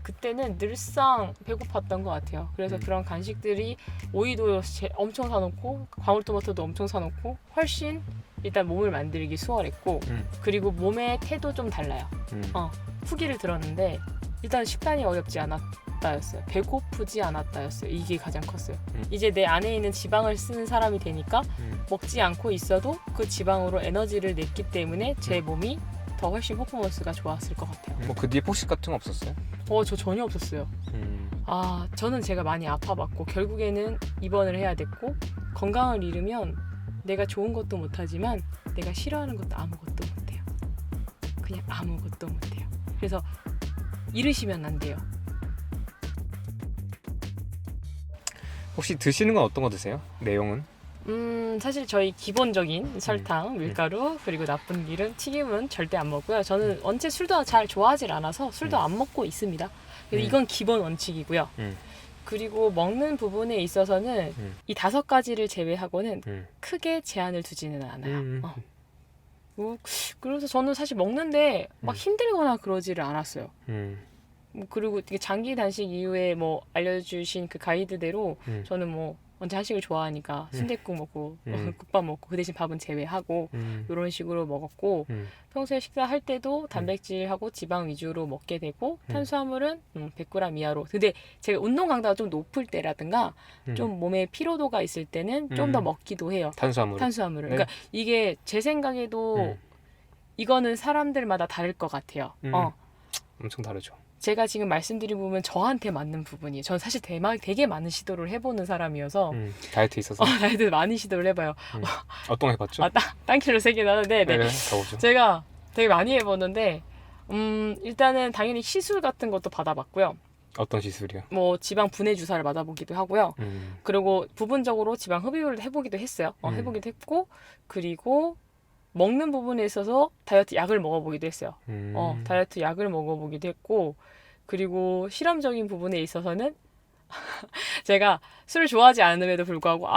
그때는 늘상 배고팠던 것 같아요. 그래서 그런 간식들이 오이도 엄청 사놓고 방울토마토도 엄청 사놓고 훨씬 일단 몸을 만들기 수월했고 그리고 몸의 태도 좀 달라요. 후기를 들었는데 일단 식단이 어렵지 않았다였어요. 배고프지 않았다였어요. 이게 가장 컸어요. 이제 내 안에 있는 지방을 쓰는 사람이 되니까 먹지 않고 있어도 그 지방으로 에너지를 냈기 때문에 제 몸이 더 훨씬 퍼포먼스가 좋았을 것 같아요. 뭐 그 뒤에 폭식 같은 거 없었어요? 저 전혀 없었어요. 저는 제가 많이 아파봤고 결국에는 입원을 해야 됐고 건강을 잃으면 내가 좋은 것도 못하지만 내가 싫어하는 것도 아무것도 못해요. 그냥 아무것도 못해요. 그래서 잃으시면 안 돼요. 혹시 드시는 건 어떤 거 드세요? 내용은? 사실 저희 기본적인 설탕, 밀가루, 그리고 나쁜 기름, 튀김은 절대 안 먹고요. 저는 원체 술도 잘 좋아하질 않아서 술도 안 먹고 있습니다. 이건 기본 원칙이고요. 그리고 먹는 부분에 있어서는 이 5가지를 제외하고는 크게 제한을 두지는 않아요. 그래서 저는 사실 먹는데 막 힘들거나 그러지를 않았어요. 그리고 되게 장기 단식 이후에 뭐 알려주신 그 가이드대로 저는 뭐 원체 한식을 좋아하니까 순댓국 먹고 국밥 먹고 그 대신 밥은 제외하고 이런 식으로 먹었고 평소에 식사할 때도 단백질하고 지방 위주로 먹게 되고 탄수화물은 100g 이하로. 근데 제가 운동 강도가 좀 높을 때라든가 좀 몸에 피로도가 있을 때는 좀 더 먹기도 해요. 탄수화물을. 네. 그러니까 이게 제 생각에도 이거는 사람들마다 다를 것 같아요. 엄청 다르죠. 제가 지금 말씀드린 부분은 저한테 맞는 부분이에요. 저는 사실 되게 많은 시도를 해보는 사람이어서 다이어트 있어서? 다이어트 많이 시도를 해봐요. 어떤 거 해봤죠? 딴킬로 3개 하는데 네, 가보죠. 제가 되게 많이 해보는데 일단은 당연히 시술 같은 것도 받아봤고요. 어떤 시술이요? 뭐 지방 분해 주사를 맞아보기도 하고요. 그리고 부분적으로 지방 흡입을 해보기도 했어요. 해보기도 했고 그리고 먹는 부분에 있어서 다이어트 약을 먹어보기도 했어요. 다이어트 약을 먹어보기도 했고 그리고 실험적인 부분에 있어서는 제가 술을 좋아하지 않음에도 불구하고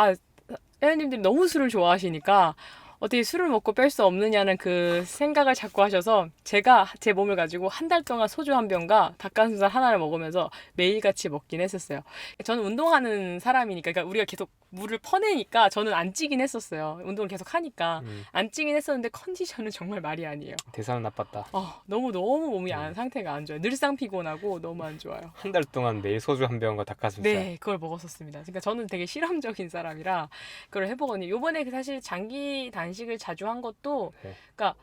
회원님들이 너무 술을 좋아하시니까 어떻게 술을 먹고 뺄 수 없느냐는 그 생각을 자꾸 하셔서 제가 제 몸을 가지고 한 달 동안 소주 한 병과 닭가슴살 하나를 먹으면서 매일같이 먹긴 했었어요. 저는 운동하는 사람이니까 그러니까 우리가 계속 물을 퍼내니까 저는 안 찌긴 했었어요. 운동을 계속 하니까 안 찌긴 했었는데 컨디션은 정말 말이 아니에요. 대사는 나빴다. 너무 몸이 상태가 안 좋아요. 늘상 피곤하고 너무 안 좋아요. 한 달 동안 매일 소주 한 병과 닭가슴살. 네, 그걸 먹었었습니다. 그러니까 저는 되게 실험적인 사람이라 그걸 해보거든요. 요번에 사실 장기 단식을 자주 한 것도 그러니까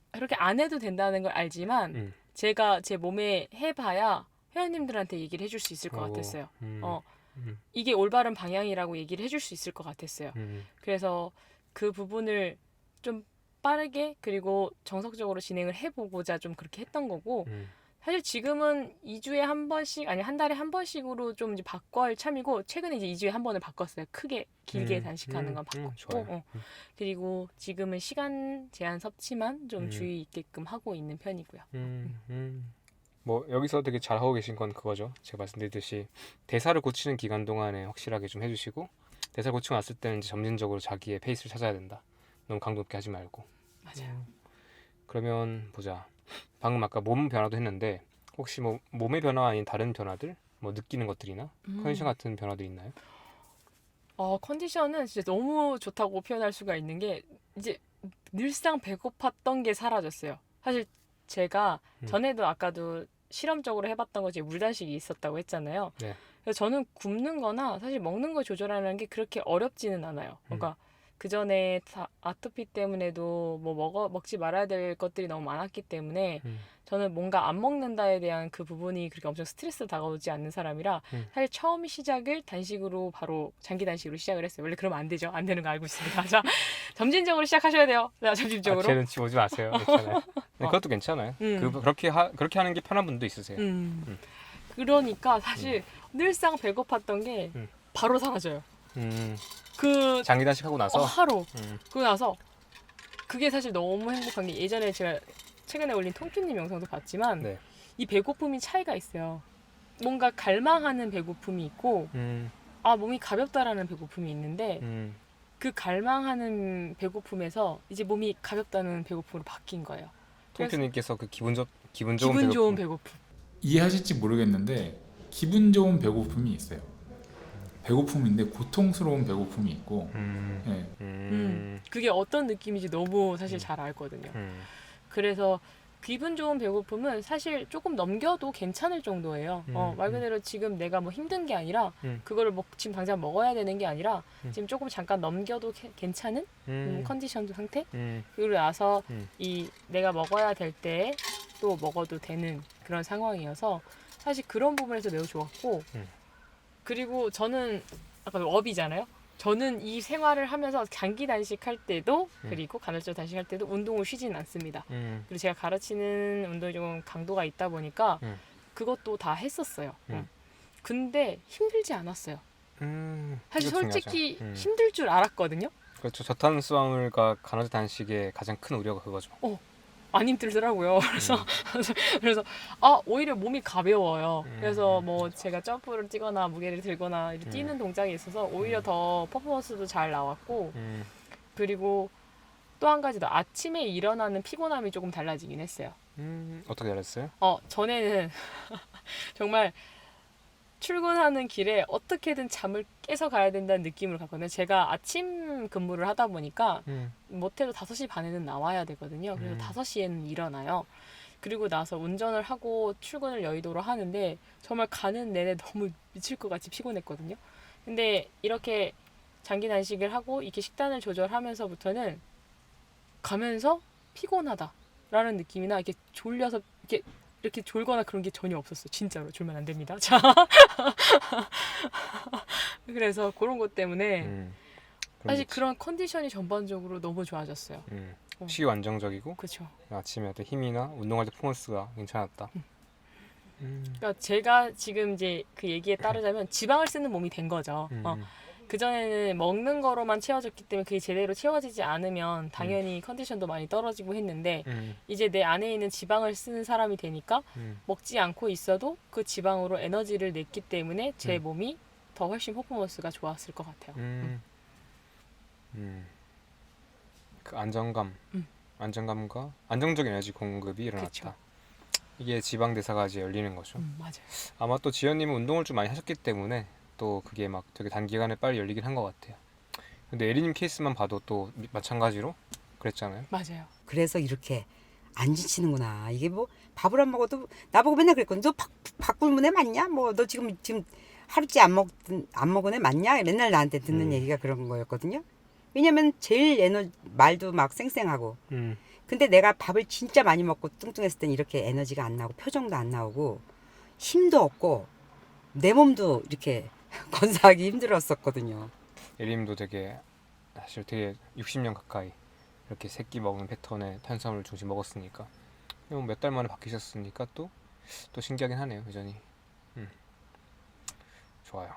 그렇게 안 해도 된다는 걸 알지만 제가 제 몸에 해봐야 회원님들한테 얘기를 해줄 수 있을 것 같았어요. 이게 올바른 방향이라고 얘기를 해줄 수 있을 것 같았어요. 그래서 그 부분을 좀 빠르게 그리고 정석적으로 진행을 해보고자 좀 그렇게 했던 거고 사실 지금은 2주에 한 번씩 아니 한 달에 한 번씩으로 좀 이제 바꿔 할 참이고 최근에 이제 2주에 한 번을 바꿨어요. 크게 길게 단식하는 건 바꿨고 그리고 지금은 시간 제한 섭취만 좀 주의 있게끔 하고 있는 편이고요. 뭐 여기서 되게 잘하고 계신 건 그거죠. 제가 말씀드렸듯이 대사를 고치는 기간 동안에 확실하게 좀 해주시고 대사를 고치고 났을 때는 이제 점진적으로 자기의 페이스를 찾아야 된다. 너무 강도 높게 하지 말고. 맞아요. 그러면 보자. 방금 아까 몸 변화도 했는데 혹시 뭐 몸의 변화 아닌 다른 변화들 뭐 느끼는 것들이나 컨디션 같은 변화도 있나요? 컨디션은 진짜 너무 좋다고 표현할 수가 있는 게 이제 늘상 배고팠던 게 사라졌어요. 사실 제가 전에도 아까도 실험적으로 해봤던 거지 물단식이 있었다고 했잖아요. 네. 그래서 저는 굶는 거나 사실 먹는 거 조절하는 게 그렇게 어렵지는 않아요. 그러니까 그 전에 아토피 때문에도 뭐 먹지 말아야 될 것들이 너무 많았기 때문에 저는 뭔가 안 먹는다에 대한 그 부분이 그렇게 엄청 스트레스 다가오지 않는 사람이라 사실 처음 시작을 단식으로 바로 장기 단식으로 시작을 했어요. 원래 그러면 안 되죠. 안 되는 거 알고 있습니다. 자, 점진적으로 시작하셔야 돼요. 자, 점진적으로. 제 눈치 보지 마세요. 괜찮아요. 네, 그것도 괜찮아요. 그렇게 하는 게 편한 분도 있으세요. 그러니까 사실 늘상 배고팠던 게 바로 사라져요. 그 장기 단식하고 나서 하루 그러고 나서 그게 사실 너무 행복한 게 예전에 제가 최근에 올린 통키님 영상도 봤지만 이 배고픔이 차이가 있어요. 뭔가 갈망하는 배고픔이 있고 몸이 가볍다라는 배고픔이 있는데 그 갈망하는 배고픔에서 이제 몸이 가볍다는 배고픔으로 바뀐 거예요. 통키님께서 그 기분 좋은 기분 좋은 배고픔. 이해하실지 모르겠는데 기분 좋은 배고픔이 있어요. 배고픔인데 고통스러운 배고픔이 있고 예. 그게 어떤 느낌인지 너무 사실 잘 알거든요. 그래서 기분 좋은 배고픔은 사실 조금 넘겨도 괜찮을 정도예요. 말 그대로 지금 내가 뭐 힘든 게 아니라 그거를 지금 당장 먹어야 되는 게 아니라 지금 조금 잠깐 넘겨도 괜찮은 컨디션 상태? 그리고 나서 이 내가 먹어야 될 때 또 먹어도 되는 그런 상황이어서 사실 그런 부분에서 매우 좋았고 그리고 저는 아까 업이잖아요. 저는 이 생활을 하면서 장기 단식할 때도 그리고 간헐적 단식할 때도 운동을 쉬지는 않습니다. 그리고 제가 가르치는 운동이 좀 강도가 있다 보니까 그것도 다 했었어요. 근데 힘들지 않았어요. 사실 솔직히 힘들 줄 알았거든요. 그렇죠. 저탄수화물과 간헐적 단식의 가장 큰 우려가 그거죠. 안 힘들더라고요. 그래서 오히려 몸이 가벼워요. 그래서 뭐 제가 점프를 뛰거나 무게를 들거나 이렇게 뛰는 동작이 있어서 오히려 더 퍼포먼스도 잘 나왔고 그리고 또 한 가지 더 아침에 일어나는 피곤함이 조금 달라지긴 했어요. 어떻게 알았어요? 전에는 정말 출근하는 길에 어떻게든 잠을 깨서 가야 된다는 느낌을 갖거든요. 제가 아침 근무를 하다 보니까 못해도 5시 반에는 나와야 되거든요. 그래서 5시에는 일어나요. 그리고 나서 운전을 하고 출근을 여의도로 하는데 정말 가는 내내 너무 미칠 것 같이 피곤했거든요. 근데 이렇게 장기 단식을 하고 이렇게 식단을 조절하면서부터는 가면서 피곤하다라는 느낌이나 이렇게 졸려서 이렇게 졸거나 그런 게 전혀 없었어요. 진짜로 졸면 안 됩니다. 자, 그래서 그런 것 때문에 사실 그런 컨디션이 전반적으로 너무 좋아졌어요. 식이 안정적이고 그렇죠. 아침에 어떤 힘이나 운동할 때 퍼포먼스가 괜찮았다. 그러니까 제가 지금 이제 그 얘기에 따르자면 지방을 쓰는 몸이 된 거죠. 그전에는 먹는 거로만 채워졌기 때문에 그게 제대로 채워지지 않으면 당연히 컨디션도 많이 떨어지고 했는데 이제 내 안에 있는 지방을 쓰는 사람이 되니까 먹지 않고 있어도 그 지방으로 에너지를 냈기 때문에 제 몸이 더 훨씬 퍼포먼스가 좋았을 것 같아요. 그 안정감과 안정적인 에너지 공급이 일어났다. 그쵸. 이게 지방 대사가 이제 열리는 거죠. 맞아요. 아마 또 지연님은 운동을 좀 많이 하셨기 때문에 또 그게 막 되게 단기간에 빨리 열리긴 한 것 같아요. 근데 에리님 케이스만 봐도 또 마찬가지로 그랬잖아요. 맞아요. 그래서 이렇게 안 지치는구나. 이게 뭐 밥을 안 먹어도 나보고 맨날 그랬거든. 너 밥 굶은 애 맞냐? 뭐 너 지금 하루째 안 먹은 애 맞냐? 맨날 나한테 듣는 얘기가 그런 거였거든요. 왜냐면 제일 말도 막 쌩쌩하고. 근데 내가 밥을 진짜 많이 먹고 뚱뚱했을 땐 이렇게 에너지가 안 나오고 표정도 안 나오고 힘도 없고 내 몸도 이렇게 건사하기 힘들었었거든요. 에리님도 사실 되게 60년 가까이 이렇게 새끼 먹는 패턴의 탄수화물 중심 먹었으니까 몇 달 만에 바뀌셨으니까 또 신기하긴 하네요. 여전히. 좋아요.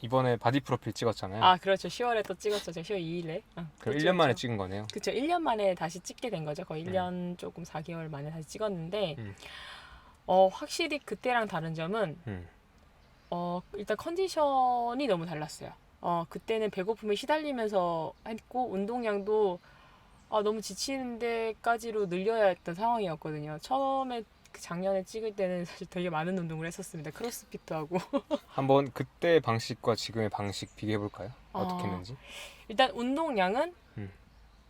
이번에 바디 프로필 찍었잖아요. 그렇죠. 10월에 또 찍었죠. 제가 10월 2일에. 그럼 1년 만에 찍은 거네요. 그렇죠. 1년 만에 다시 찍게 된 거죠. 거의 1년 조금 4개월 만에 다시 찍었는데 확실히 그때랑 다른 점은 일단 컨디션이 너무 달랐어요. 그때는 배고픔에 시달리면서 했고 운동량도 너무 지치는 데까지로 늘려야 했던 상황이었거든요. 처음에 작년에 찍을 때는 사실 되게 많은 운동을 했었습니다. 크로스핏도 하고. 한번 그때 방식과 지금의 방식 비교해 볼까요? 어떻게 했는지. 일단 운동량은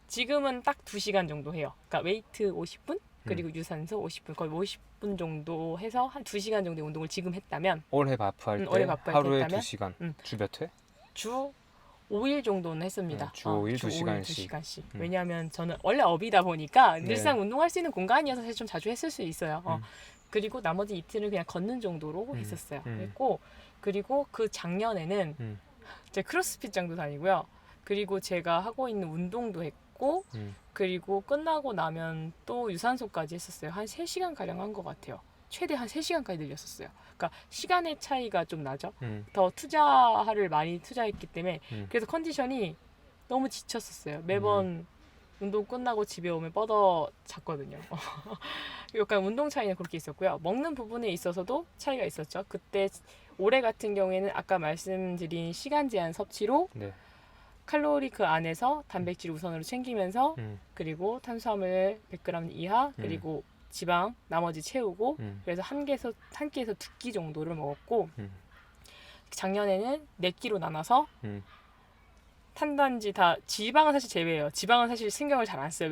지금은 딱 2시간 정도 해요. 그러니까 웨이트 50분 그리고 유산소 50분 거의 50분 정도 해서 한 2시간 정도의 운동을 지금 했다면 올해 바프할 때 올해 바프할 때 하루에 했다면? 2시간 주 몇 회? 주 5일 정도는 했습니다. 주 5일 주 2시간씩. 2시간씩. 왜냐하면 저는 원래 업이다 보니까 네. 늘상 운동할 수 있는 공간이어서 사실 좀 자주 했을 수 있어요. 그리고 나머지 이틀은 그냥 걷는 정도로 했었어요. 그리고 그 작년에는 제가 크로스핏장도 다니고요. 그리고 제가 하고 있는 운동도 했고 그리고 끝나고 나면 또 유산소까지 했었어요. 한 3시간 가량 한 것 같아요. 최대 한 3시간까지 늘렸었어요. 그러니까 시간의 차이가 좀 나죠. 더 투자를 많이 투자했기 때문에 그래서 컨디션이 너무 지쳤었어요. 매번 운동 끝나고 집에 오면 뻗어 잤거든요. 약간 운동 차이는 그렇게 있었고요. 먹는 부분에 있어서도 차이가 있었죠. 그때 올해 같은 경우에는 아까 말씀드린 시간 제한 섭취로 네. 칼로리 그 안에서 단백질 우선으로 챙기면서 그리고 탄수화물 100g 이하 그리고 지방 나머지 채우고 그래서 한 끼에서 2끼 정도를 먹었고 작년에는 4끼로 나눠서 탄단지 다 지방은 사실 제외해요. 지방은 사실 신경을 잘 안 써요.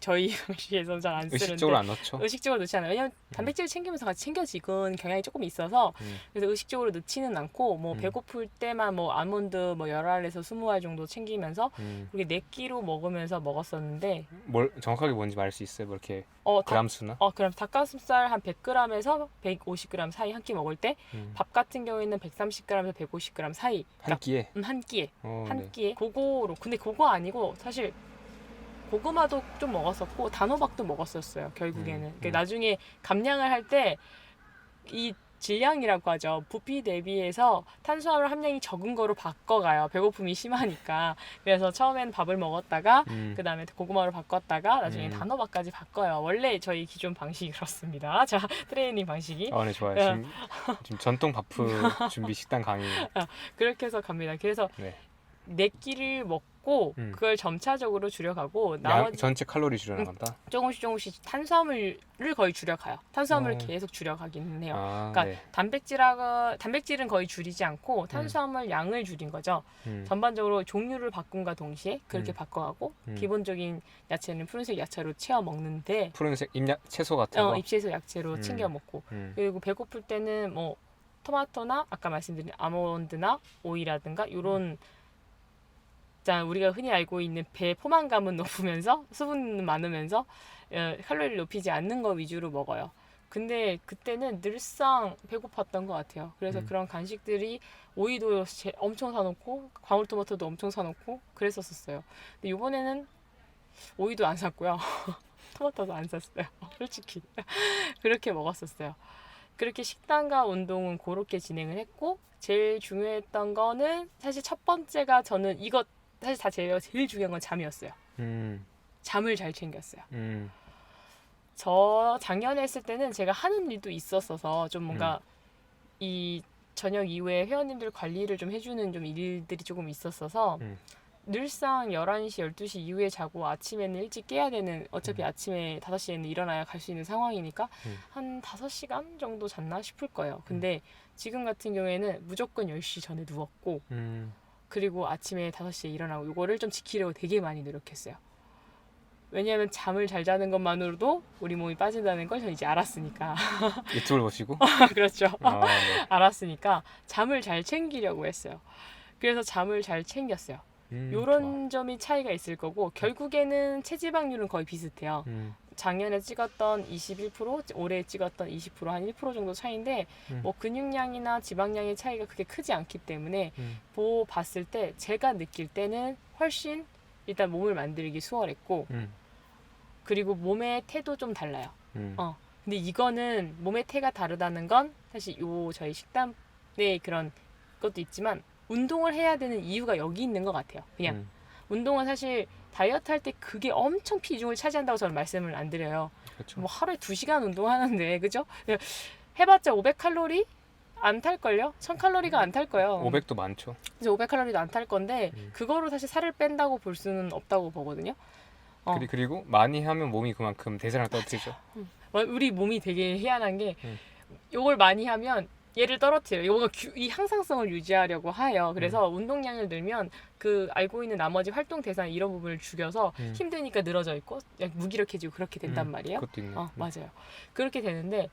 저희 방식에서는 잘 안 쓰는데 의식적으로 안 넣죠. 의식적으로 넣지 않아요. 왜냐면 단백질을 챙기면서 같이 챙겨지는 경향이 조금 있어서 그래서 의식적으로 넣지는 않고 뭐 배고플 때만 뭐 아몬드 뭐 10알에서 20알 정도 챙기면서 그렇게 4끼로 먹으면서 먹었었는데 뭘 정확하게 뭔지 말할 수 있어요? 뭐 이렇게 어, 그람 수나? 그럼 닭가슴살 한 100g에서 150g 사이 한 끼 먹을 때 밥 같은 경우에는 130g에서 150g 사이 한 끼에? 한 끼에 한 네. 끼에 그거로 근데 그거 아니고 사실 고구마도 좀 먹었었고 단호박도 먹었었어요 결국에는. 그러니까 나중에 감량을 할 때 이 질량이라고 하죠. 부피 대비해서 탄수화물 함량이 적은 거로 바꿔가요. 배고픔이 심하니까. 그래서 처음에는 밥을 먹었다가 그 다음에 고구마로 바꿨다가 나중에 단호박까지 바꿔요. 원래 저희 기존 방식이 그렇습니다. 자, 트레이닝 방식이. 네, 좋아요. 지금 전통 바프 준비 식단 강의. 그렇게 해서 갑니다. 그래서 네. 4끼를 먹고 그걸 점차적으로 줄여가고 나머지 전체 칼로리 줄여나간다. 조금씩 탄수화물을 거의 줄여가요. 탄수화물을 계속 줄여가기는 해요. 그러니까 네. 단백질은 거의 줄이지 않고 탄수화물 양을 줄인 거죠. 전반적으로 종류를 바꾼과 동시에 그렇게 바꿔가고 기본적인 야채는 푸른색 야채로 채워 먹는데 푸른색 채소 같은 거. 잎채소 야채로 챙겨 먹고 그리고 배고플 때는 뭐 토마토나 아까 말씀드린 아몬드나 오이라든가 이런 우리가 흔히 알고 있는 배 포만감은 높으면서 수분은 많으면서 칼로리를 높이지 않는 거 위주로 먹어요. 근데 그때는 늘상 배고팠던 것 같아요. 그래서 그런 간식들이 오이도 엄청 사놓고 방울토마토도 엄청 사놓고 그랬었어요. 근데 이번에는 오이도 안 샀고요. 토마토도 안 샀어요. 솔직히 그렇게 먹었었어요. 그렇게 식단과 운동은 그렇게 진행을 했고 제일 중요했던 거는 사실 첫 번째가 저는 이거 사실 다 제일 중요한 건 잠이었어요. 잠을 잘 챙겼어요. 저 작년에 했을 때는 제가 하는 일도 있었어서 좀 뭔가 이 저녁 이후에 회원님들 관리를 좀 해주는 좀 일들이 조금 있었어서 늘상 11시, 12시 이후에 자고 아침에는 일찍 깨야 되는 어차피 아침에 5시에는 일어나야 갈 수 있는 상황이니까 한 5시간 정도 잤나 싶을 거예요. 근데 지금 같은 경우에는 무조건 10시 전에 누웠고 그리고 아침에 5시에 일어나고 이거를 좀 지키려고 되게 많이 노력했어요. 왜냐하면 잠을 잘 자는 것만으로도 우리 몸이 빠진다는 걸 저는 이제 알았으니까. 유튜브를 보시고? 그렇죠. 네. 알았으니까 잠을 잘 챙기려고 했어요. 그래서 잠을 잘 챙겼어요. 이런 점이 차이가 있을 거고 결국에는 체지방률은 거의 비슷해요. 작년에 찍었던 21%, 올해 찍었던 20% 한 1% 정도 차이인데 뭐 근육량이나 지방량의 차이가 그렇게 크지 않기 때문에 봤을 때 제가 느낄 때는 훨씬 일단 몸을 만들기 수월했고 그리고 몸의 태도 좀 달라요. 근데 이거는 몸의 태가 다르다는 건 사실 저희 식단의 그런 것도 있지만 운동을 해야 되는 이유가 여기 있는 것 같아요. 그냥 운동은 사실 다이어트 할 때 그게 엄청 비중을 차지한다고 저는 말씀을 안 드려요. 그렇죠. 뭐 하루에 2시간 운동하는데 그죠? 해봤자 500칼로리 안 탈걸요? 1000칼로리가 안 탈 거예요. 500도 많죠. 이제 500칼로리도 안 탈 건데 그거로 사실 살을 뺀다고 볼 수는 없다고 보거든요. 그리고 많이 하면 몸이 그만큼 대사량 떨어뜨리죠. 우리 몸이 되게 희한한 게 이걸 많이 하면 얘를 떨어뜨려요. 이 항상성을 유지하려고 해요. 그래서 운동량을 늘면 그 알고 있는 나머지 활동 대상 이런 부분을 죽여서 힘드니까 늘어져 있고 무기력해지고 그렇게 된단 말이에요. 그것도 있네. 맞아요. 그렇게 되는데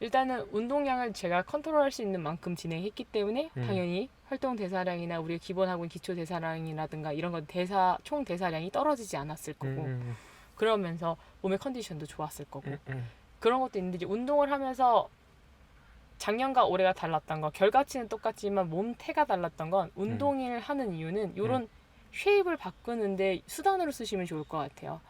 일단은 운동량을 제가 컨트롤할 수 있는 만큼 진행했기 때문에 당연히 활동 대사량이나 우리가 기본하고 기초 대사량이라든가 이런 건 총 대사량이 떨어지지 않았을 거고 그러면서 몸의 컨디션도 좋았을 거고 그런 것도 있는데 이제 운동을 하면서 작년과 올해가 달랐던 거 결과치는 똑같지만 몸태가 달랐던 건 운동을 하는 이유는 이런 쉐입을 바꾸는데 수단으로 쓰시면 좋을 것 같아요.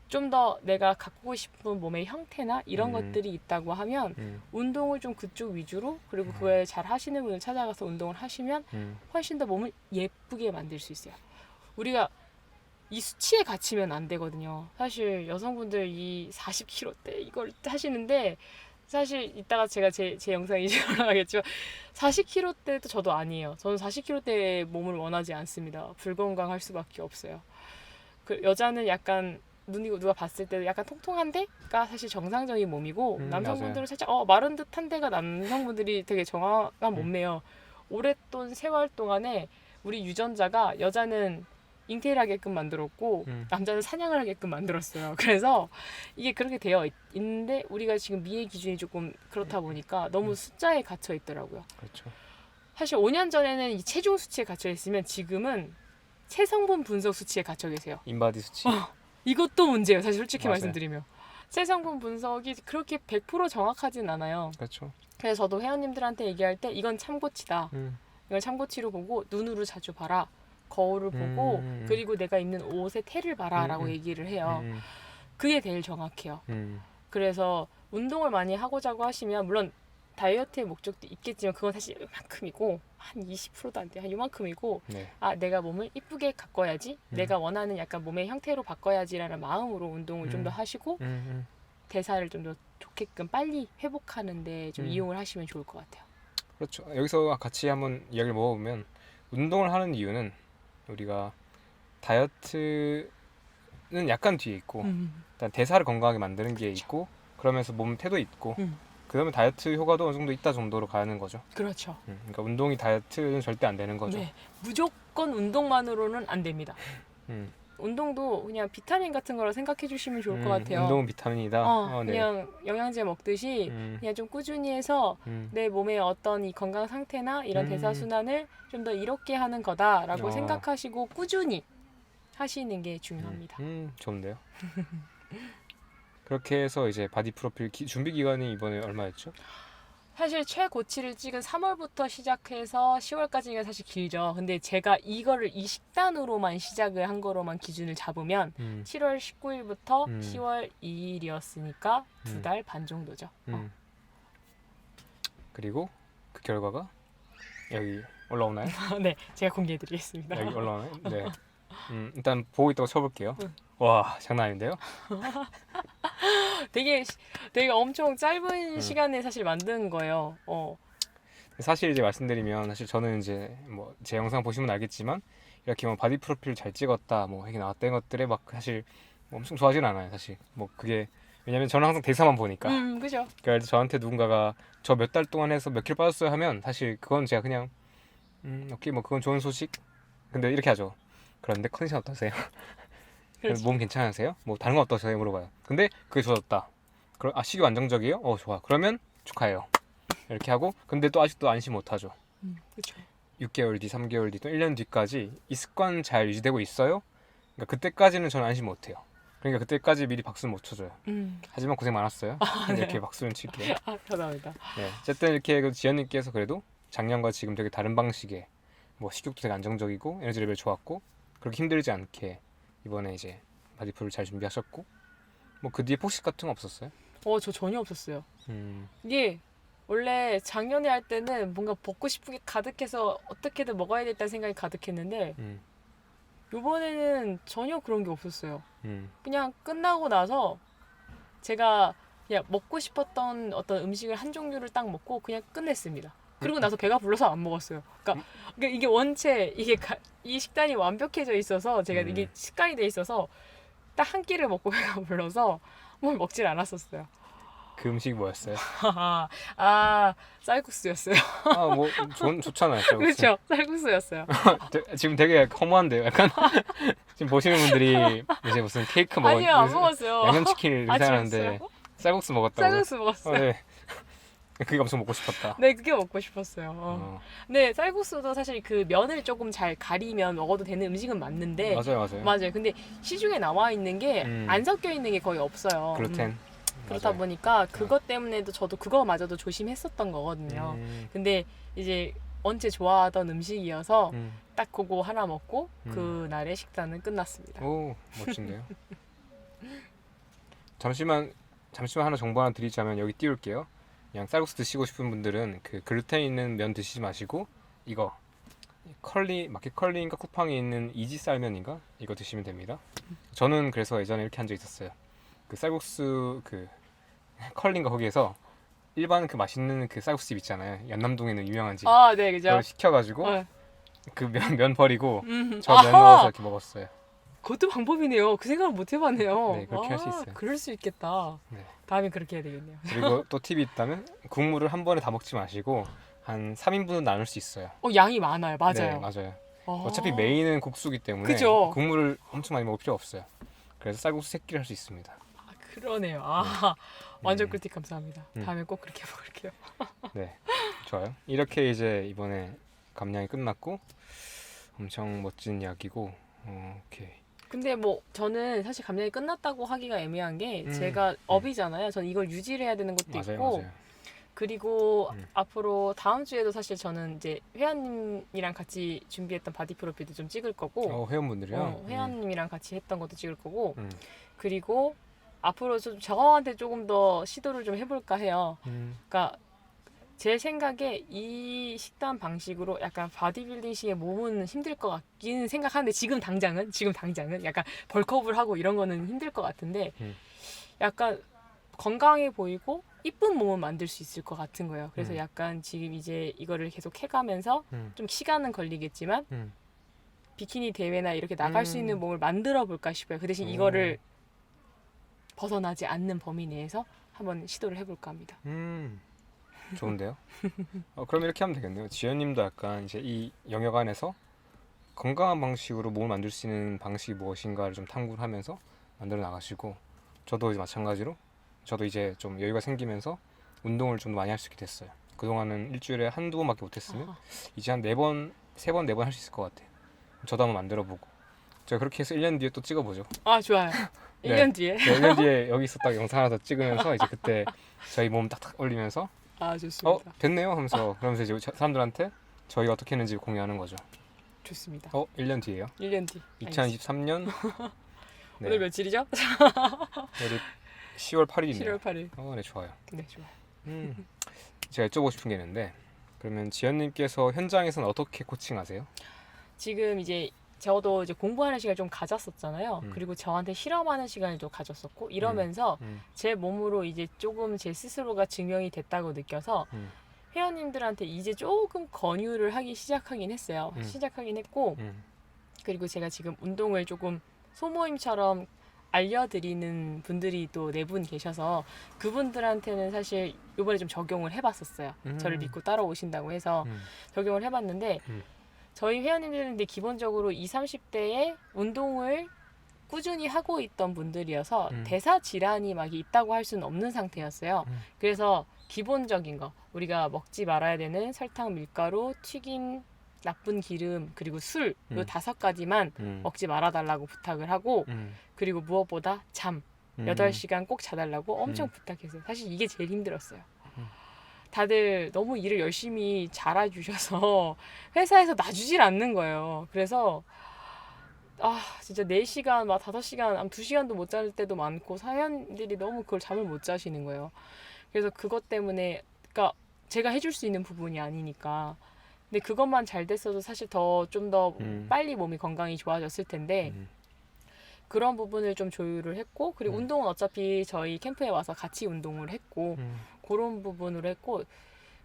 좀 더 내가 갖고 싶은 몸의 형태나 이런 것들이 있다고 하면 운동을 좀 그쪽 위주로 그리고 그걸 잘 하시는 분을 찾아가서 운동을 하시면 훨씬 더 몸을 예쁘게 만들 수 있어요. 우리가 이 수치에 갇히면 안 되거든요. 사실 여성분들 이 40kg대 이걸 하시는데 사실 이따가 제가 제 영상이 이제 올라가겠지만 40kg대도 저도 아니에요. 저는 40kg대의 몸을 원하지 않습니다. 불건강할 수밖에 없어요. 여자는 약간 눈이 누가 봤을 때도 약간 통통한 데가 사실 정상적인 몸이고 남성분들은 맞아요. 살짝 마른 듯한 데가 남성분들이 되게 정확한 몸매예요. 오랫동안 세월 동안에 우리 유전자가 여자는 잉태를 하게끔 만들었고 남자는 사냥을 하게끔 만들었어요. 그래서 이게 그렇게 되어 있는데 우리가 지금 미의 기준이 조금 그렇다 보니까 너무 숫자에 갇혀 있더라고요. 그렇죠. 사실 5년 전에는 이 체중 수치에 갇혀 있으면 지금은 체성분 분석 수치에 갇혀 계세요. 인바디 수치. 이것도 문제예요. 사실 솔직히 맞아요. 말씀드리면 체성분 분석이 그렇게 100% 정확하진 않아요. 그렇죠. 그래서 저도 회원님들한테 얘기할 때 이건 참고치다. 이걸 참고치로 보고 눈으로 자주 봐라. 거울을 보고 그리고 내가 입는 옷의 테를 봐라라고 얘기를 해요. 그게 제일 정확해요. 그래서 운동을 많이 하고자고 하시면 물론 다이어트의 목적도 있겠지만 그건 사실 이만큼이고 한 20%도 안 돼. 한 이만큼이고 네. 아 내가 몸을 이쁘게 가꿔야지. 내가 원하는 약간 몸의 형태로 바꿔야지라는 마음으로 운동을 좀 더 하시고 대사를 좀 더 좋게끔 빨리 회복하는데 좀 이용을 하시면 좋을 것 같아요. 그렇죠. 여기서 같이 한번 이야기를 먹어보면 운동을 하는 이유는 우리가 다이어트는 약간 뒤에 있고 일단 대사를 건강하게 만드는 게 있고 그러면서 몸 태도 있고 그다음에 다이어트 효과도 어느 정도 있다 정도로 가는 거죠. 그렇죠. 그러니까 운동이 다이어트는 절대 안 되는 거죠. 네, 무조건 운동만으로는 안 됩니다. 운동도 그냥 비타민 같은 거라 생각해 주시면 좋을 것 같아요. 운동은 비타민이다. 네. 그냥 영양제 먹듯이 그냥 좀 꾸준히 해서 내 몸의 어떤 이 건강 상태나 이런 대사 순환을 좀 더 이롭게 하는 거다라고 생각하시고 꾸준히 하시는 게 중요합니다. 좋은데요. 그렇게 해서 이제 바디 프로필 준비 기간이 이번에 얼마였죠? 사실 최고치를 찍은 3월부터 시작해서 10월까지가 사실 길죠. 근데 제가 이거를 이 식단으로만 시작을 한 거로만 기준을 잡으면 7월 19일부터 10월 2일이었으니까 2달 반 정도죠. 그리고 그 결과가 여기 올라오나요? 네, 제가 공개해드리겠습니다. 여기 올라오나요? 네. 일단 보고 있다고 쳐볼게요. 와, 장난 아닌데요? 되게 엄청 짧은 시간에 사실 만든 거예요. 사실 이제 말씀드리면 사실 저는 이제 뭐 제 영상 보시면 알겠지만 이렇게 뭐 바디 프로필 잘 찍었다 뭐 이렇게 나왔던 것들에 막 사실 뭐 엄청 좋아하진 않아요. 사실 뭐 그게 왜냐면 저는 항상 대사만 보니까. 그죠. 그러니까 저한테 누군가가 저 몇 달 동안 해서 몇 킬로 빠졌어요 하면 사실 그건 제가 그냥 오케이 뭐 그건 좋은 소식. 근데 이렇게 하죠. 그런데 컨디션 어떠세요? 몸 괜찮으세요? 뭐 다른 거 어떠세요? 물어봐요. 근데 그게 좋았다. 식욕 안정적이에요? 좋아. 그러면 축하해요. 이렇게 하고 근데 또 아직도 안심 못하죠. 그렇죠. 6개월 뒤, 3개월 뒤, 또 1년 뒤까지 이 습관 잘 유지되고 있어요? 그러니까 그때까지는 저는 안심 못해요. 그러니까 그때까지 미리 박수는 못 쳐줘요. 하지만 고생 많았어요. 이렇게 박수는 칠게요. 감사합니다. 네, 어쨌든 이렇게 지연님께서 그래도 작년과 지금 되게 다른 방식의 뭐 식욕도 되게 안정적이고 에너지 레벨 좋았고 그렇게 힘들지 않게 이번에 이제 바디풀을 잘 준비하셨고 뭐 그 뒤에 폭식 같은 거 없었어요? 저 전혀 없었어요. 음, 이게 원래 작년에 할 때는 뭔가 먹고 싶은 게 가득해서 어떻게든 먹어야 겠다는 생각이 가득했는데 음, 이번에는 전혀 그런 게 없었어요. 음, 그냥 끝나고 나서 제가 그냥 먹고 싶었던 어떤 음식을 한 종류를 딱 먹고 그냥 끝냈습니다. 그리고 나서 배가 불러서 안 먹었어요. 그러니까 이게 원체 이 식단이 완벽해져 있어서 제가 이게 습관이 돼 있어서 딱 한 끼를 먹고 배가 불러서 뭘 먹질 않았었어요. 그 음식이 뭐였어요? 쌀국수였어요. 뭐 좋잖아요. 쌀국수. 그렇죠, 쌀국수였어요. 지금 되게 허무한데요. 약간 지금 보시는 분들이 이제 무슨 케이크 아니요, 안 먹었어요. 양념치킨 이렇게 생각하는데 진짜요? 쌀국수 먹었다고. 쌀국수 먹었어요. 네. 그게 엄청 먹고 싶었다. 네, 그게 먹고 싶었어요. 네, 쌀국수도 사실 그 면을 조금 잘 가리면 먹어도 되는 음식은 맞는데 맞아요. 근데 시중에 나와 있는 게 안 섞여 있는 게 거의 없어요. 글루텐. 그렇다 맞아요. 보니까 그것 때문에도 저도 그거마저도 조심했었던 거거든요. 근데 이제 원체 좋아하던 음식이어서 딱 그거 하나 먹고 그날의 식단은 끝났습니다. 오, 멋진데요. 잠시만 하나 정보 하나 드리자면 여기 띄울게요. 그냥 쌀국수 드시고 싶은 분들은 그 글루텐 있는 면 드시지 마시고 이거 마켓 컬리인가 쿠팡에 있는 이지 쌀면인가 이거 드시면 됩니다. 저는 그래서 예전에 이렇게 한 적 있었어요. 그 쌀국수 그 컬리인가 거기에서 일반 그 맛있는 그 쌀국수 집 있잖아요. 연남동에는 유명한 집. 네, 그죠. 그걸 시켜가지고 네. 그 면 버리고 저 면 넣어서 이렇게 먹었어요. 그것도 방법이네요. 그 생각을 못 해봤네요. 네, 그렇게 할수 있어요. 그럴 수 있겠다. 네. 다음에 그렇게 해야 되겠네요. 그리고 또 팁이 있다면 국물을 한 번에 다 먹지 마시고 한 3인분은 나눌 수 있어요. 양이 많아요. 맞아요. 네, 맞아요. 아. 어차피 메인은 국수기 때문에 그죠. 국물을 엄청 많이 먹을 필요 없어요. 그래서 쌀국수 새끼를 할 수 있습니다. 그러네요. 완전 꿀팁 감사합니다. 음. 다음에 꼭 그렇게 먹을게요. 네, 좋아요. 이렇게 이제 이번에 감량이 끝났고 엄청 멋진 이야기고 오케이. 근데 뭐 저는 사실 감량이 끝났다고 하기가 애매한 게 음. 제가 업이잖아요. 저는 이걸 유지를 해야 되는 것도 맞아요, 있고 맞아요. 그리고 음. 앞으로 다음 주에도 사실 저는 이제 회원님이랑 같이 준비했던 바디 프로필도 좀 찍을 거고 회원분들이요. 회원님이랑 같이 했던 것도 찍을 거고 음. 그리고 앞으로 좀 저한테 조금 더 시도를 좀 해볼까 해요. 그러니까 제 생각에 이 식단 방식으로 약간 바디빌딩식의 몸은 힘들 것 같긴 생각하는데 지금 당장은 약간 벌크업을 하고 이런 거는 힘들 것 같은데 약간 건강해 보이고 이쁜 몸을 만들 수 있을 것 같은 거예요. 그래서 약간 지금 이제 이거를 계속 해가면서 좀 시간은 걸리겠지만 비키니 대회나 이렇게 나갈 수 있는 몸을 만들어 볼까 싶어요. 그 대신 이거를 벗어나지 않는 범위 내에서 한번 시도를 해볼까 합니다. 좋은데요? 그럼 이렇게 하면 되겠네요. 지연님도 약간 이제 이 영역 안에서 건강한 방식으로 몸을 만들 수 있는 방식이 무엇인가를 좀 탐구를 하면서 만들어 나가시고 저도 이제 마찬가지로 저도 이제 좀 여유가 생기면서 운동을 좀 많이 할 수 있게 됐어요. 그동안은 일주일에 한두 번밖에 못했으면 이제 한 4번, 3번, 4번 할 수 있을 것 같아요. 저도 한번 만들어보고 제가 그렇게 해서 1년 뒤에 또 찍어보죠. 좋아요. 네. 1년 뒤에. 네, 1년 뒤에 여기 있었다가 영상 하나 더 찍으면서 이제 그때 저희 몸 딱딱 올리면서 좋습니다. 됐네요 하면서 그러면서 이제 사람들한테 저희가 어떻게 했는지 공유하는 거죠. 좋습니다. 1년 뒤에요. 1년 뒤. 2023년 네. 오늘 며칠이죠? 오늘 10월 8일이네요. 7월 8일. 네, 좋아요. 네, 좋아요. 제가 여쭤보고 싶은 게 있는데 그러면 지연님께서 현장에서는 어떻게 코칭하세요? 지금 이제 저도 이제 공부하는 시간을 좀 가졌었잖아요. 그리고 저한테 실험하는 시간을 좀 가졌었고 이러면서 제 몸으로 이제 조금 제 스스로가 증명이 됐다고 느껴서 회원님들한테 이제 조금 권유를 하기 시작하긴 했어요. 시작하긴 했고 그리고 제가 지금 운동을 조금 소모임처럼 알려드리는 분들이 또 4분 계셔서 그분들한테는 사실 이번에 좀 적용을 해봤었어요. 저를 믿고 따라오신다고 해서 적용을 해봤는데 저희 회원님들은 근데 기본적으로 20, 30대에 운동을 꾸준히 하고 있던 분들이어서 대사 질환이 막 있다고 할 수는 없는 상태였어요. 그래서 기본적인 거 우리가 먹지 말아야 되는 설탕, 밀가루, 튀김, 나쁜 기름 그리고 술 요 5가지만 먹지 말아달라고 부탁을 하고 그리고 무엇보다 잠 8시간 꼭 자달라고 엄청 부탁했어요. 사실 이게 제일 힘들었어요. 다들 너무 일을 열심히 잘해주셔서 회사에서 놔주질 않는 거예요. 그래서 진짜 4시간, 막 5시간, 2시간도 못 잘 때도 많고 사연들이 너무 그걸 잠을 못 자시는 거예요. 그래서 그것 때문에 그러니까 제가 해줄 수 있는 부분이 아니니까 근데 그것만 잘 됐어도 사실 좀 더 빨리 몸이 건강이 좋아졌을 텐데 그런 부분을 좀 조율을 했고 그리고 운동은 어차피 저희 캠프에 와서 같이 운동을 했고 그런 부분으로 했고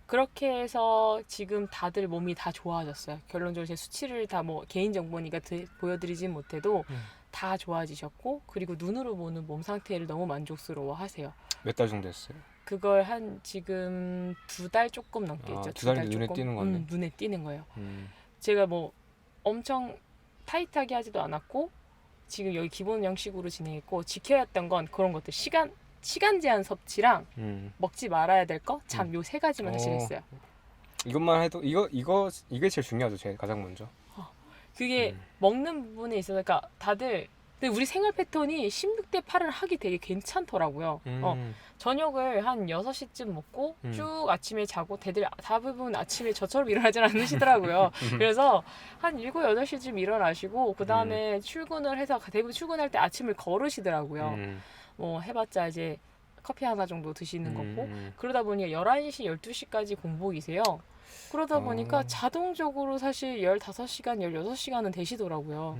그렇게 해서 지금 다들 몸이 다 좋아졌어요. 결론적으로 제 수치를 다 뭐 개인 정보니까 보여드리진 못해도 다 좋아지셨고 그리고 눈으로 보는 몸 상태를 너무 만족스러워 하세요. 몇 달 정도 했어요? 그걸 한 지금 2달 조금 넘게 했죠. 2달 눈에 띄는 건데. 눈에 띄는 거예요. 제가 뭐 엄청 타이트하게 하지도 않았고 지금 여기 기본 형식으로 진행했고 지켜야 했던 건 그런 것들 시간 제한 섭취랑 먹지 말아야 될 거 잠 요 3가지만 사실 했어요. 이것만 해도 이게 제일 중요하죠. 제일 가장 먼저. 그게 먹는 부분에 있어서 그러니까 다들 근데 우리 생활 패턴이 16대 8을 하기 되게 괜찮더라고요. 저녁을 한 6시쯤 먹고 쭉 아침에 자고 대부분 아침에 저처럼 일어나진 않으시더라고요. 그래서 한 7, 8시쯤 일어나시고 그 다음에 출근을 해서 대부분 출근할 때 아침을 거르시더라고요. 뭐 해봤자 이제 커피 하나 정도 드시는 거고 그러다 보니 11시, 12시까지 공복이세요. 그러다 보니까 자동적으로 사실 15시간, 16시간은 되시더라고요.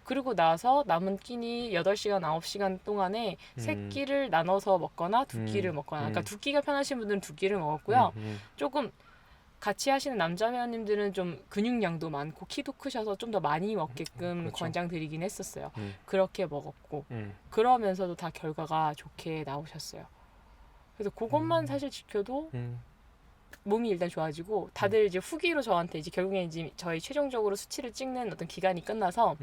그리고 나서 남은 끼니 8시간, 9시간 동안에 3끼를 나눠서 먹거나 2끼를 먹거나 그러니까 2끼가 편하신 분들은 2끼를 먹었고요. 조금 같이 하시는 남자 회원님들은 좀 근육량도 많고 키도 크셔서 좀 더 많이 먹게끔 그렇죠. 권장드리긴 했었어요. 음. 그렇게 먹었고 그러면서도 다 결과가 좋게 나오셨어요. 그래서 그것만 사실 지켜도 몸이 일단 좋아지고 다들 이제 후기로 저한테 이제 결국에 이제 저희 최종적으로 수치를 찍는 어떤 기간이 끝나서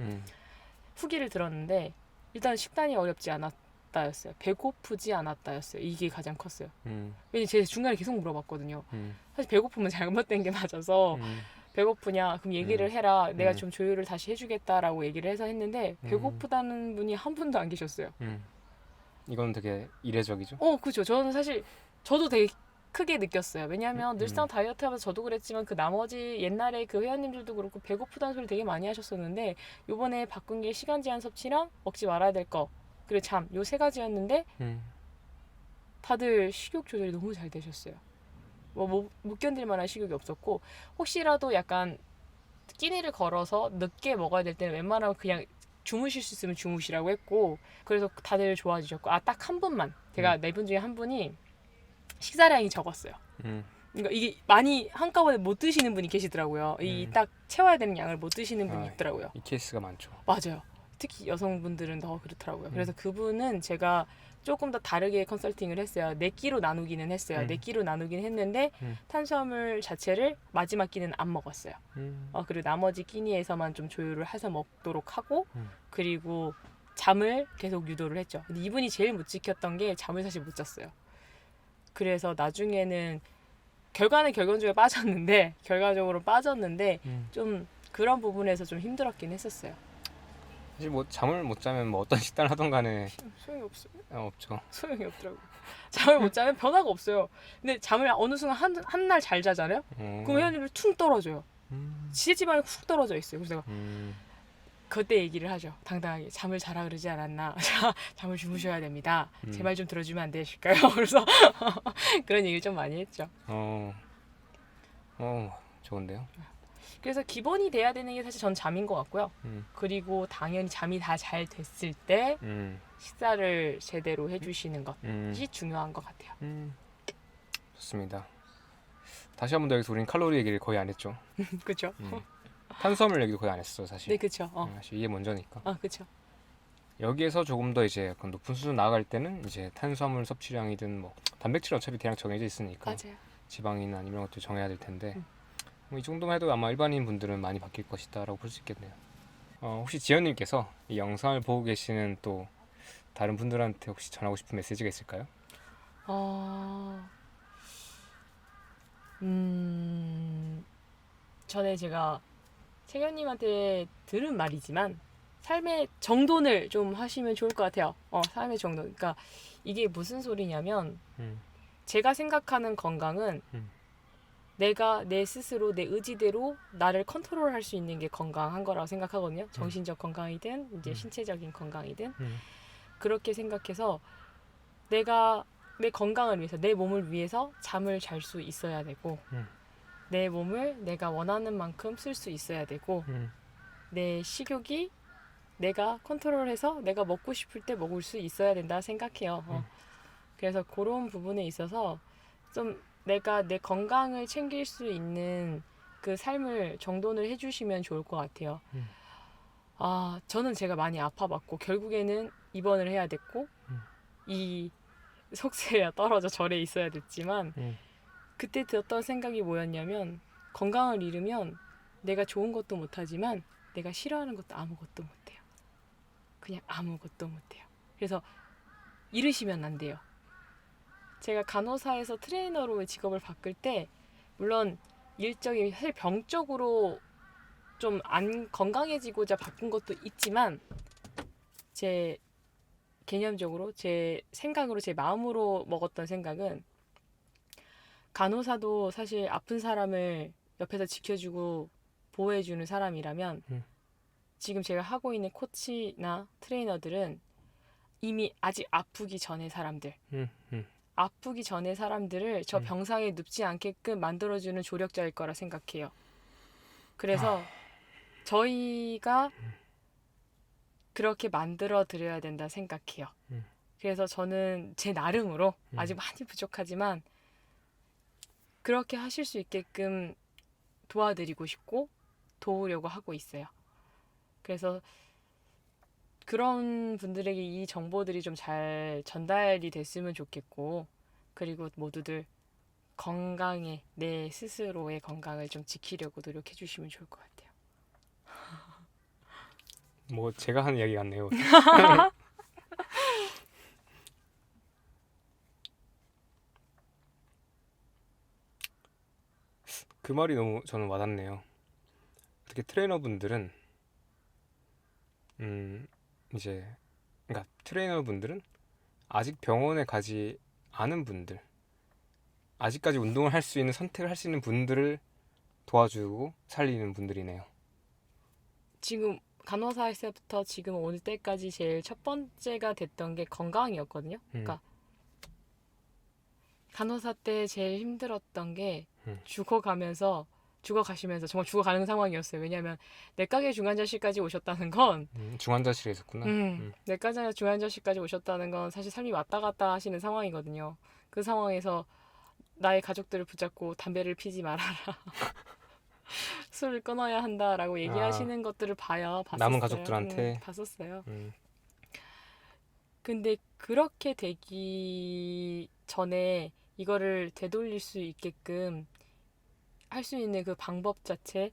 후기를 들었는데 일단 식단이 어렵지 않았다였어요. 배고프지 않았다였어요. 이게 가장 컸어요. 왜냐면 제가 중간에 계속 물어봤거든요. 사실 배고프면 잘못된 게 맞아서 배고프냐 그럼 얘기를 해라. 내가 좀 조율을 다시 해주겠다라고 얘기를 해서 했는데 배고프다는 분이 한 분도 안 계셨어요. 이건 되게 이례적이죠. 그죠. 저는 사실 저도 되게 크게 느꼈어요. 왜냐하면 늘상 다이어트 하면서 저도 그랬지만 그 나머지 옛날에 그 회원님들도 그렇고 배고프다는 소리 되게 많이 하셨었는데 요번에 바꾼 게 시간 제한 섭취랑 먹지 말아야 될 거 그리고 잠 요 세 가지였는데 다들 식욕 조절이 너무 잘 되셨어요. 못 견딜 만한 식욕이 없었고 혹시라도 약간 끼니를 걸어서 늦게 먹어야 될 때는 웬만하면 그냥 주무실 수 있으면 주무시라고 했고 그래서 다들 좋아지셨고 딱 한 분만 제가 네 분 중에 한 분이 식사량이 적었어요. 그러니까 이게 많이 한꺼번에 못 드시는 분이 계시더라고요. 이 딱 채워야 되는 양을 못 드시는 분이 있더라고요. 이 케이스가 많죠. 맞아요. 특히 여성분들은 더 그렇더라고요. 그래서 그분은 제가 조금 더 다르게 컨설팅을 했어요. 4끼로 나누기는 했어요. 4끼로 나누긴 했는데 탄수화물 자체를 마지막 끼는 안 먹었어요. 그리고 나머지 끼니에서만 좀 조율을 해서 먹도록 하고 그리고 잠을 계속 유도를 했죠. 근데 이분이 제일 못 지켰던 게 잠을 사실 못 잤어요. 그래서 나중에는 결과적으로 빠졌는데 좀 그런 부분에서 좀 힘들었긴 했었어요. 사실 뭐 잠을 못 자면 뭐 어떤 식단을 하던 간에 소용이 없어요. 없죠. 소용이 없더라고요. 잠을 못 자면 변화가 없어요. 근데 잠을 어느 순간 한 날 잘 자잖아요. 그럼 회원님이 퉁 떨어져요. 지지방이 훅 떨어져 있어요. 그래서 내가 그때 얘기를 하죠. 당당하게 잠을 자라 그러지 않았나. 잠을 주무셔야 됩니다. 제 말 좀 들어주면 안 되실까요? 그래서 그런 얘기를 좀 많이 했죠. 좋은데요. 그래서 기본이 돼야 되는 게 사실 전 잠인 것 같고요. 그리고 당연히 잠이 다 잘 됐을 때 식사를 제대로 해주시는 것이 중요한 것 같아요. 좋습니다. 다시 한 번 더 여기서 우리는 칼로리 얘기를 거의 안 했죠. 그렇죠. 탄수화물 얘기도 거의 안 했어 사실. 네, 그렇죠. 사실 이게 먼저니까. 그렇죠. 여기에서 조금 더 이제 약간 높은 수준 나아갈 때는 이제 탄수화물 섭취량이든 뭐 단백질은 어차피 대략 정해져 있으니까 맞아요. 지방이나 아니면 이런 것도 정해야 될 텐데 뭐 이 정도만 해도 아마 일반인 분들은 많이 바뀔 것이다라고 볼 수 있겠네요. 혹시 지연님께서 이 영상을 보고 계시는 또 다른 분들한테 혹시 전하고 싶은 메시지가 있을까요? 전에 제가 채경님한테 들은 말이지만 삶의 정돈을 좀 하시면 좋을 것 같아요. 삶의 정돈. 그러니까 이게 무슨 소리냐면 제가 생각하는 건강은 내가 내 스스로 내 의지대로 나를 컨트롤할 수 있는 게 건강한 거라고 생각하거든요. 정신적 건강이든 이제 신체적인 건강이든 그렇게 생각해서 내가 내 건강을 위해서 내 몸을 위해서 잠을 잘 수 있어야 되고 내 몸을 내가 원하는 만큼 쓸 수 있어야 되고 내 식욕이 내가 컨트롤해서 내가 먹고 싶을 때 먹을 수 있어야 된다 생각해요. 그래서 그런 부분에 있어서 좀 내가 내 건강을 챙길 수 있는 그 삶을 정돈을 해주시면 좋을 것 같아요. 저는 제가 많이 아파봤고 결국에는 입원을 해야 됐고 이 속세가 떨어져 절에 있어야 됐지만 그때 들었던 생각이 뭐였냐면 건강을 잃으면 내가 좋은 것도 못하지만 내가 싫어하는 것도 아무것도 못해요. 그냥 아무것도 못해요. 그래서 잃으시면 안 돼요. 제가 간호사에서 트레이너로 직업을 바꿀 때 물론 일적인 사실 병적으로 좀 안 건강해지고자 바꾼 것도 있지만 제 개념적으로 제 생각으로 제 마음으로 먹었던 생각은 간호사도 사실 아픈 사람을 옆에서 지켜주고 보호해주는 사람이라면 지금 제가 하고 있는 코치나 트레이너들은 이미 아직 아프기 전의 사람들 아프기 전의 사람들을 저 병상에 눕지 않게끔 만들어주는 조력자일 거라 생각해요. 그래서 저희가 그렇게 만들어 드려야 된다 생각해요. 그래서 저는 제 나름으로 아직 많이 부족하지만 그렇게 하실 수 있게끔 도와드리고 싶고 도우려고 하고 있어요. 그래서 그런 분들에게 이 정보들이 좀 잘 전달이 됐으면 좋겠고, 그리고 모두들 건강에, 내 스스로의 건강을 좀 지키려고 노력해 주시면 좋을 것 같아요. 뭐 제가 하는 이야기 같네요. 그 말이 너무 저는 와닿네요. 어떻게 트레이너분들은 이제 그러니까 트레이너분들은 아직 병원에 가지 않은 분들, 아직까지 운동을 할 수 있는 선택을 할 수 있는 분들을 도와주고 살리는 분들이네요. 지금 간호사에서부터 지금 올 때까지 제일 첫 번째가 됐던 게 건강이었거든요. 그러니까 간호사 때 제일 힘들었던 게 죽어가시면서 정말 죽어가는 상황이었어요. 왜냐하면 내과계 중환자실까지 오셨다는 건 중환자실에 있었구나. 내과계 중환자실까지 오셨다는 건 사실 삶이 왔다 갔다 하시는 상황이거든요. 그 상황에서 나의 가족들을 붙잡고 담배를 피지 말아라. 술을 끊어야 한다라고 얘기하시는 것들을 봤었어요. 남은 가족들한테 봤었어요. 근데 그렇게 되기 전에 이거를 되돌릴 수 있게끔 할 수 있는 그 방법 자체,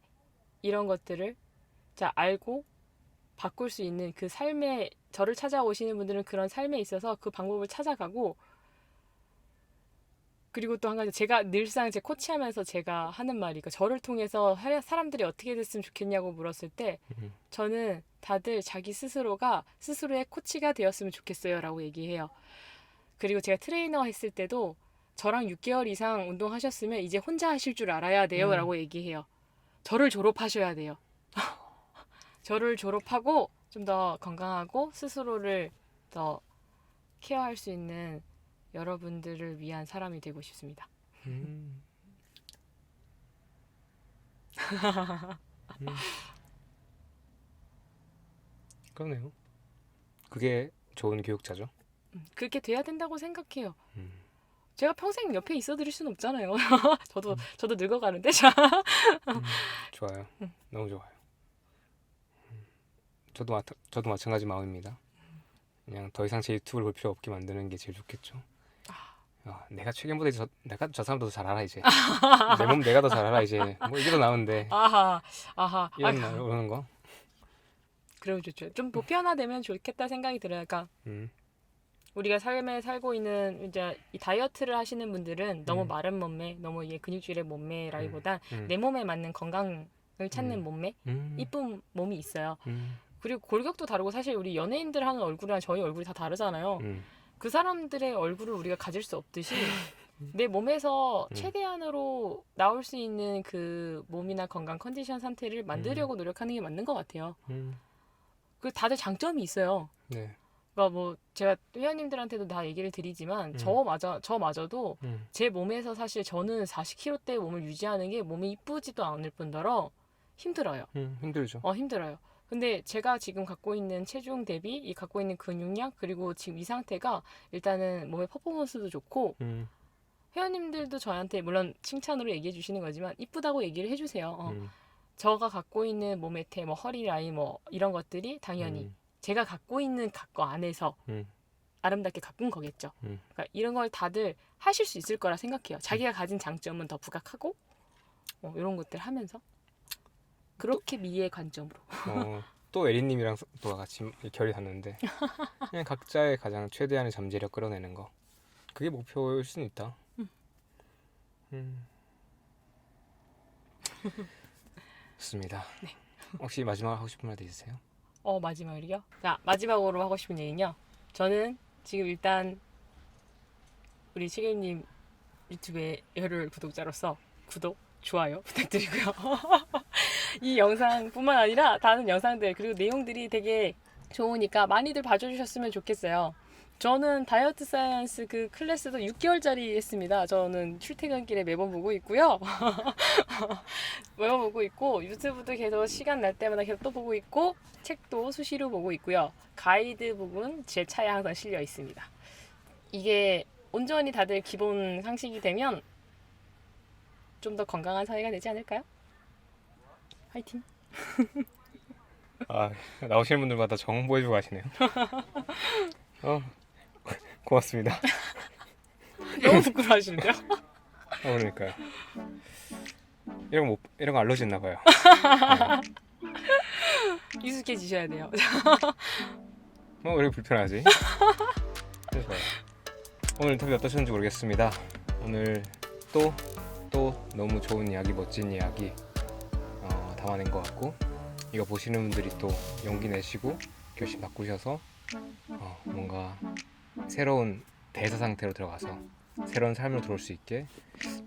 이런 것들을 알고 바꿀 수 있는 그 삶에, 저를 찾아오시는 분들은 그런 삶에 있어서 그 방법을 찾아가고, 그리고 또 한 가지, 제가 늘상 제 코치하면서 제가 하는 말이, 저를 통해서 사람들이 어떻게 됐으면 좋겠냐고 물었을 때 저는 다들 자기 스스로가 스스로의 코치가 되었으면 좋겠어요 라고 얘기해요. 그리고 제가 트레이너 했을 때도 저랑 6개월 이상 운동하셨으면 이제 혼자 하실 줄 알아야 돼요 라고 얘기해요. 저를 졸업하셔야 돼요. 저를 졸업하고 좀 더 건강하고 스스로를 더 케어할 수 있는 여러분들을 위한 사람이 되고 싶습니다. 그러네요. 그게 좋은 교육자죠. 그렇게 돼야 된다고 생각해요. 제가 평생 옆에 있어 드릴 수는 없잖아요. 저도 늙어가는데. 좋아요. 너무 좋아요. 저도 마찬가지 마음입니다. 그냥 더 이상 제 유튜브를 볼 필요 없게 만드는 게 제일 좋겠죠. 내가 최근보다 내가 저 사람도 더 잘 알아 이제. 내 몸 내가 더 잘 알아 이제. 뭐 이게 더 나은데. 아하. 이러는 거. 그럼 좋죠. 좀 보편화되면 좋겠다 생각이 들어요. 그러니까 우리가 삶에 살고 있는 이제 이 다이어트를 하시는 분들은 너무 마른 몸매, 너무 근육질의 몸매라기보단 내 몸에 맞는 건강을 찾는 몸매, 이쁜 몸이 있어요. 그리고 골격도 다르고, 사실 우리 연예인들 하는 얼굴이랑 저희 얼굴이 다 다르잖아요. 그 사람들의 얼굴을 우리가 가질 수 없듯이 내 몸에서 최대한으로 나올 수 있는 그 몸이나 건강 컨디션 상태를 만들려고 노력하는 게 맞는 것 같아요. 그 다들 장점이 있어요. 네. 그러니까 뭐 제가 회원님들한테도 다 얘기를 드리지만 저마저도 제 몸에서 사실 저는 40kg대 몸을 유지하는 게 몸이 이쁘지도 않을 뿐더러 힘들어요. 힘들죠. 힘들어요. 근데 제가 지금 갖고 있는 체중 대비 이 갖고 있는 근육량, 그리고 지금 이 상태가 일단은 몸의 퍼포먼스도 좋고, 회원님들도 저한테 물론 칭찬으로 얘기해 주시는 거지만 이쁘다고 얘기를 해주세요. 저가 갖고 있는 몸의 뭐 허리 라인 뭐 이런 것들이 당연히 제가 갖고 있는 거 안에서 아름답게 가꾼 거겠죠. 그러니까 이런 걸 다들 하실 수 있을 거라 생각해요. 자기가 가진 장점은 더 부각하고 이런 것들 하면서 그렇게 미의 관점으로. 또 에리님이랑 또 같이 결이 닿는데 그냥 각자의 가장 최대한의 잠재력 끌어내는 거, 그게 목표일 수는 있다. 좋습니다. 네. 혹시 마지막으로 하고 싶은 말도 있으세요? 마지막으로요? 자, 마지막으로 하고 싶은 얘기는요. 저는 지금 일단 우리 치계님 유튜브의 열혈 구독자로서 구독, 좋아요 부탁드리고요. 이 영상뿐만 아니라 다른 영상들, 그리고 내용들이 되게 좋으니까 많이들 봐주셨으면 좋겠어요. 저는 다이어트 사이언스 그 클래스도 6개월짜리 했습니다. 저는 출퇴근길에 매번 보고 있고요. 매번 보고 있고, 유튜브도 계속 시간 날 때마다 계속 또 보고 있고, 책도 수시로 보고 있고요. 가이드북은 제 차에 항상 실려 있습니다. 이게 온전히 다들 기본 상식이 되면 좀 더 건강한 사회가 되지 않을까요? 화이팅! 아, 나오시는 분들마다 정보해주고 가시네요. 고맙습니다. 너무 부끄러워하시는데요? 그러니까요. 이런 거 알러지 있나 봐요. 익숙해지셔야 돼요. 왜 이렇게 불편하지? 그래서 오늘 인터뷰 어떠셨는지 모르겠습니다. 오늘 또 너무 좋은 이야기, 멋진 이야기 담아낸 것 같고, 이거 보시는 분들이 또 용기 내시고 결심 바꾸셔서 뭔가 새로운 대사 상태로 들어가서 새로운 삶으로 들어올 수 있게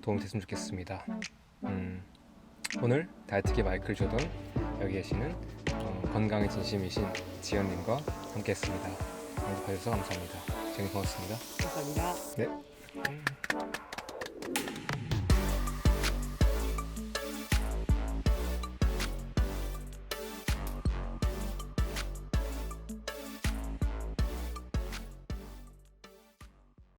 도움이 됐으면 좋겠습니다. 오늘 다이어트계 마이클 조던, 여기 계시는 건강에 진심이신 지연님과 함께했습니다. 오늘 봐주셔서 감사합니다. 지연님 고맙습니다. 감사합니다. 네.